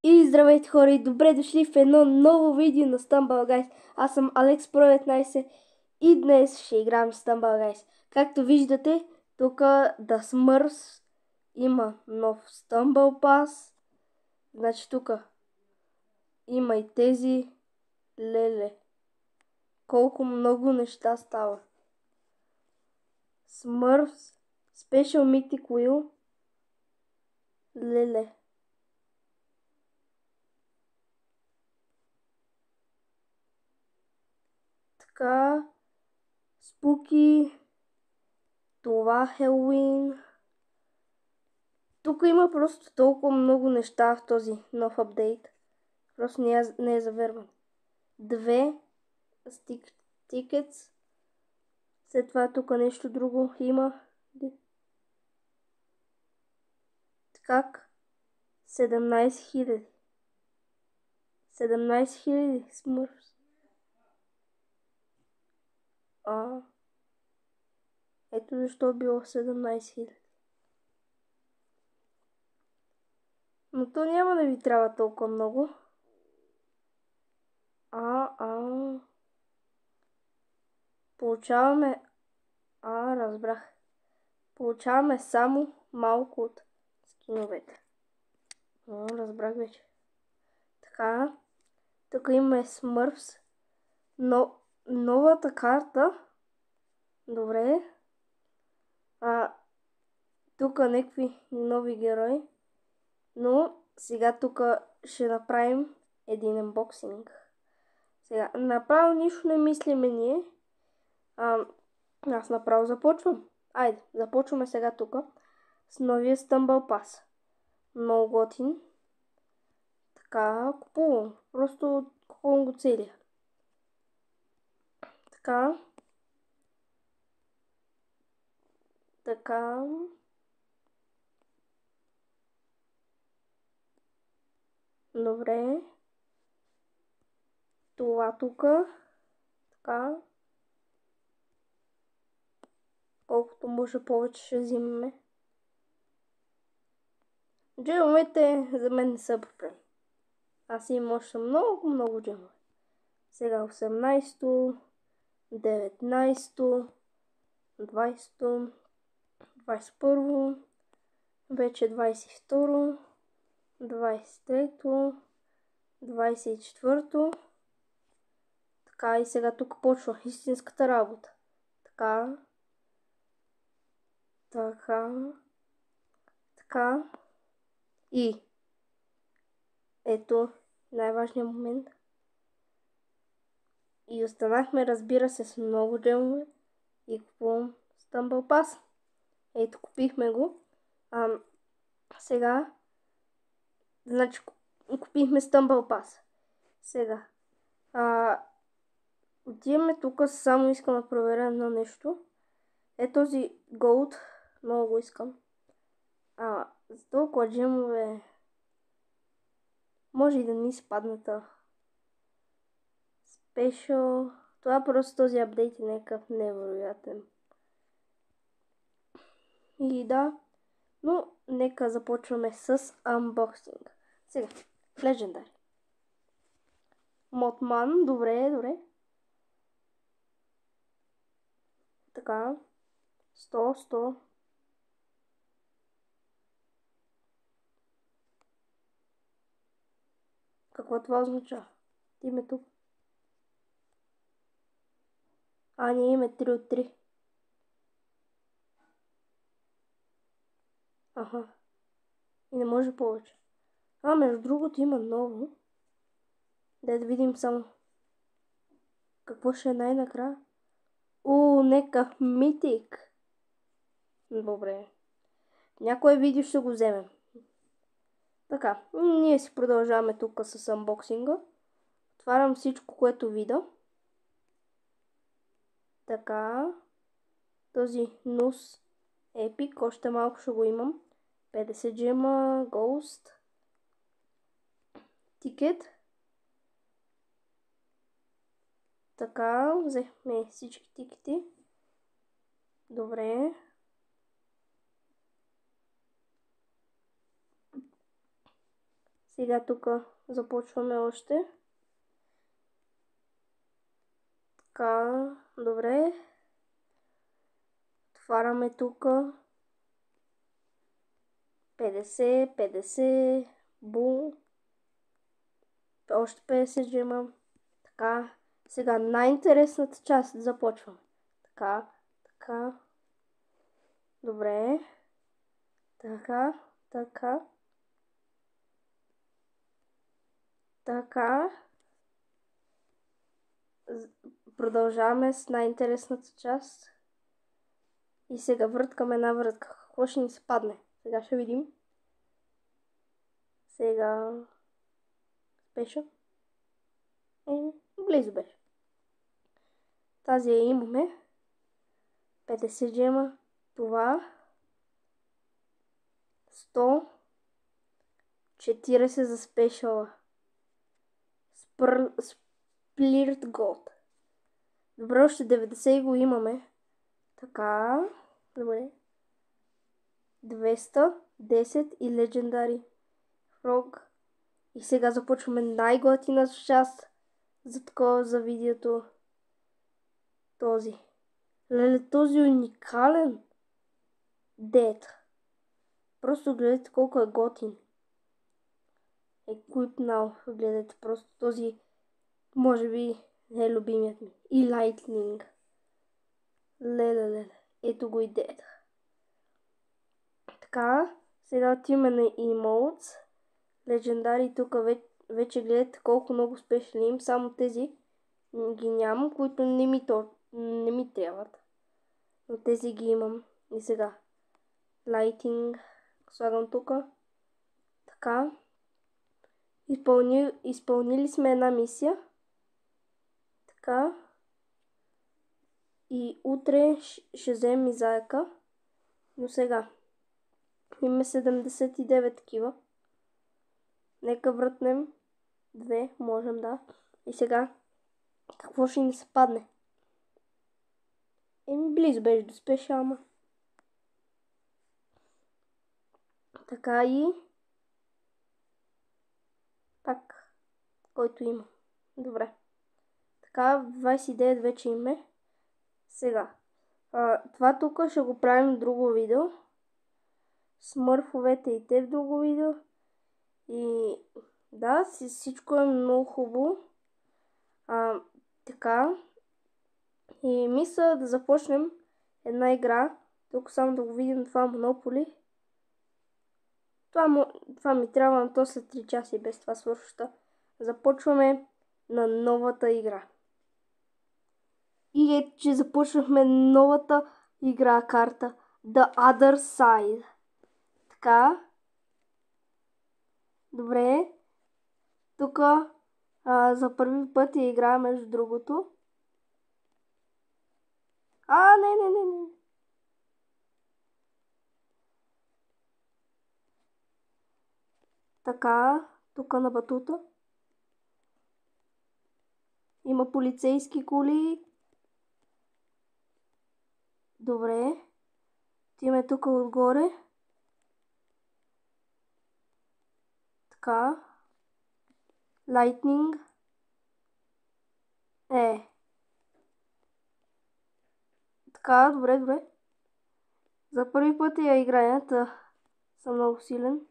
И здравейте хора и добре дошли в едно ново видео на Stumble Guys. Аз съм Алекс Pro 19 и днес ще играем в Stumble Guys. Както виждате, тук The Smurfs има нов Stumble Pass. Значи тук има и тези. Леле, колко много неща става. Smurfs Special Mythic Wheel. Леле. Така, Спуки, това Хелуин. Тук има просто толкова много неща в този нов апдейт. Просто не е заверван. 2 stick tickets. След това тук нещо друго има. Как? 17 000. 17 000 Smurfs. Ето защо било 17 000. Но то няма да ви трябва толкова много. Получаваме... разбрах. Получаваме само малко от скиновете. Разбрах вече. Така. Тук имаме Smurfs. Но новата карта. Добре. Тук някакви нови герои. Но сега тук ще направим един анбоксинг. Сега, направо нищо не мислиме ние. Аз направо започвам. Айде, започваме сега тук с новия Stumble Pass. Много готин. Така, купувам. Просто купувам го целия. Така. Така. Добре. Това тук. Така. Колкото може повече ще взимаме. Джемовете за мен не са проблем. Аз имам още много джемове. Сега 18-то, 19-то, 20-то, 21-то, вече 22-то, 23-то, 24-то. Така, и сега тук почва истинската работа. Така. Така. Така. И ето най-важният момент. И останахме, разбира се, с много джемове и купувам Stumble Pass. Ето, купихме го. Сега, значи, купихме Stumble Pass. Сега, отиваме тук, само искам да проверя едно нещо. Този Gold, много го искам. За толкова джемове може и да ни се падната. Special. Това просто този апдейт е някакъв невероятен. И да, но нека започваме с анбоксинг. Сега, Legendary. Мотман, добре. Така, 100. Какво това означава? Име тук. Ние имаме 3 от 3. И не може повече. Между другото има ново. Да видим само. Какво ще е най-накрая? Нека митик. Добре. Някое видео ще го вземем. Така, ние си продължаваме тук с анбоксинга. Отварям всичко, което видя. Така. Този нус епик, още малко ще го имам. 50 джема, Ghost. Тикет. Така, взехме всички тикети. Добре. Сега тук започваме още. Така, добре. Отваряме тук. 50, бу. Още 50 джема. Така, сега най-интересната част започвам. Така. Добре. Така. Продължаваме с най-интересната част. И сега върткаме една вратка. Какво ще ни се падне? Сега ще видим. Сега... Спеша. Близо беше. Тази я имаме. 50 джема. Това. 100. 40 за спешала. Сплирт голд. Добре, още 90 го имаме. Така. Добре. 200, 10 и легендари. Фрог. И сега започваме най-готина част за такова за видеото. Този. Леле, този уникален. Дед. Просто гледайте колко е готин. Equip гледайте просто този. Може би е любимият ми. И Lightning. Леле. Ето го и дед. Така. Сега отиваме на Emotes. Легендари тук вече гледате колко много спешли им. Само тези ги нямам, които не ми трябват. Но тези ги имам. И сега. Lighting. Слагам тук. Така. Изпълнили сме една мисия. Така. И утре ще вземем и заека. Но сега. Имаме 79 такива. Нека вратнем. 2. Можем, да. И сега. Какво ще ни се падне? Близо беше до спешъл, ама. Така и... Пак. Който има. Добре. Така, 29 вече имаме. Сега. Това тук ще го правим в друго видео. Смърфовете и те в друго видео. И да, всичко е много хубаво. Така. И мисля да започнем една игра. Тук само да го видим това Monopoly. Това ми трябва на то след 3 часа и без това свършваща. Започваме на новата игра. И ето, че започнахме новата игра карта. The Other Side. Така. Добре. Тук за първи път я играя между другото. Не. Така, тук на батута. Има полицейски коли. Добре. Отиваме тук отгоре. Така. Lightning. Така, добре. За първи път я играя, съм много силен.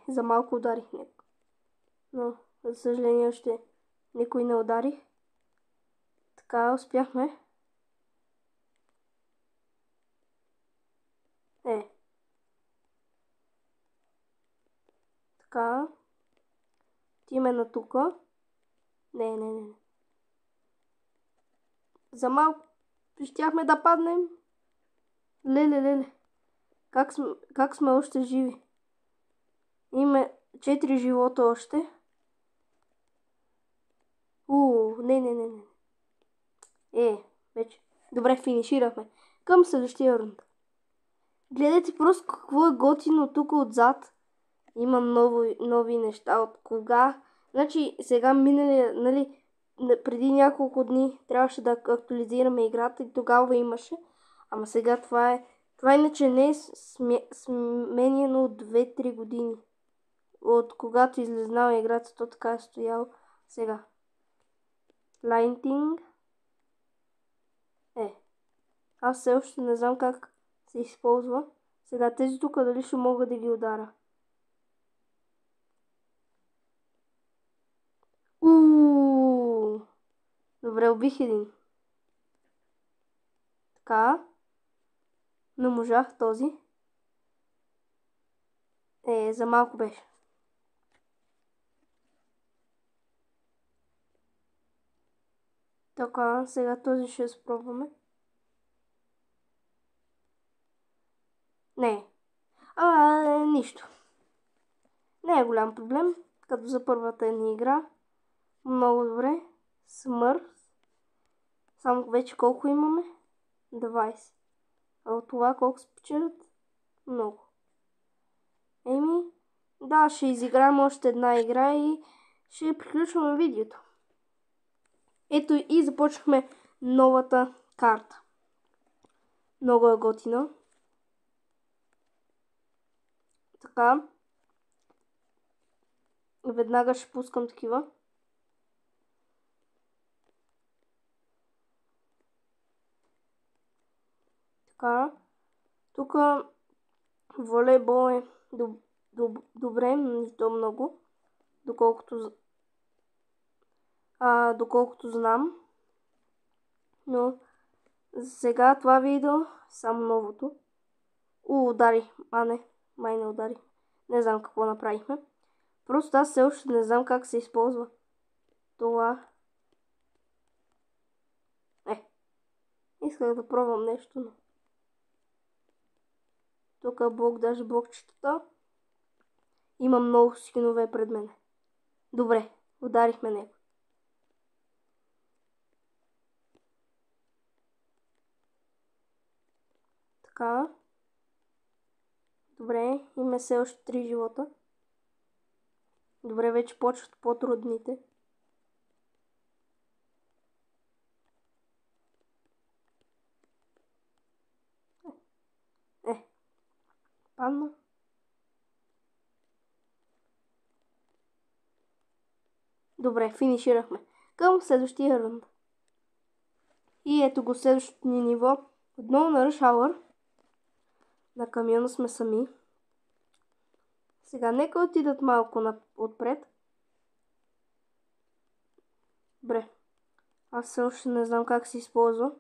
За малко ударих някой. Но, за съжаление, още никой не удари. Така, успяхме. Така. Отиваме на тука. Не. За малко щяхме да паднем. Леле. Как сме още живи? Има 4 живота още. Не. Вече. Добре, финиширахме. Към следващия рунд. Гледайте просто какво е готино тук отзад. Има нови неща. От кога? Значи сега минали, преди няколко дни трябваше да актуализираме играта и тогава имаше. Ама сега това е Това иначе не е сменено от 2-3 години. От когато излезнала играта, то така е стоял сега. Lighting. Аз все още не знам как се използва. Сега тези тук дали ще мога да ги удара. Добре, убих един. Така. Не можах този. За малко беше. Така, сега този ще спробваме. Не. Нищо. Не е голям проблем, като за първата ни игра. Много добре. Смърт. Само вече колко имаме? 20. А от това колко спечелят? Много. Да, ще изиграем още една игра и ще приключваме видеото. Ето и започнахме новата карта. Много е готина. Така. Веднага ще пускам такива. Така. Тук волейбол е добре, не то много. Доколкото знам. Но сега това видео само новото. Удари. Май не удари. Не знам какво направихме. Просто аз все още не знам как се използва това. Исках да пробвам нещо, но... Тук даже блокчетата. Има много скинове пред мен. Добре, ударихме него. Така. Добре, има все още 3 живота. Добре, вече почват по-трудните. Падна. Добре, финиширахме. Към следващия рунд. И ето го следващото ни ниво. Отново на Rush Hour. На камиона сме сами. Сега нека отидат малко отпред. Добре. Аз все още не знам как се използва.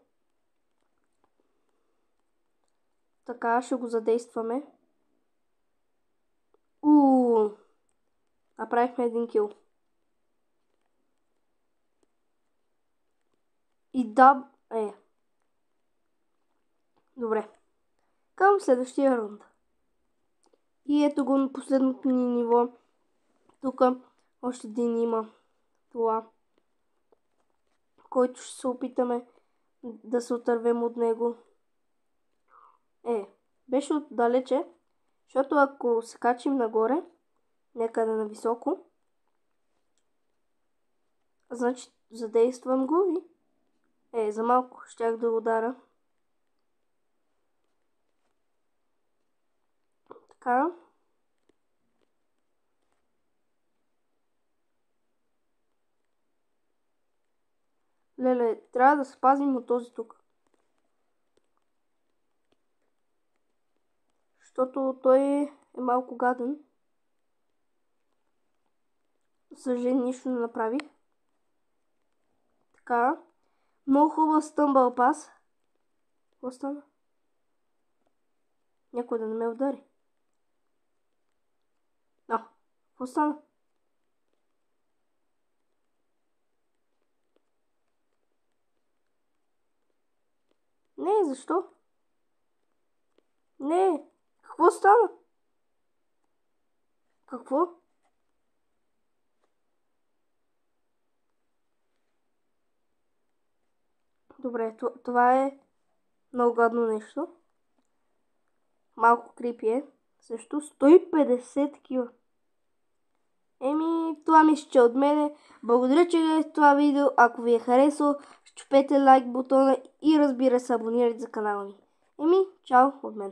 Така, ще го задействаме. Направихме един кил. И да... Добре. Към следващия рунд. И ето го на последното ни ниво. Тук още един има. Това. Който ще се опитаме да се отървем от него. Беше отдалече. Защото ако се качим нагоре, някъде на високо, значи задействам го и... за малко щях да удара. Така. Леле, трябва да спазим от този тук. Защото той е малко гаден. За съжаление, нищо не направи. Така. Много хубав стъмбъл пас. Какво стана? Някой да не ме удари. Какво стана? Не, защо? Не, какво стана? Какво? Добре, това е много гадно нещо. Малко крипи е. Също 150 такива. Това мисля, че от мене. Благодаря, че гледахте това видео. Ако ви е харесало, щупете лайк бутона и разбира се, абонирайте за канала ми. Еми, чао от мен!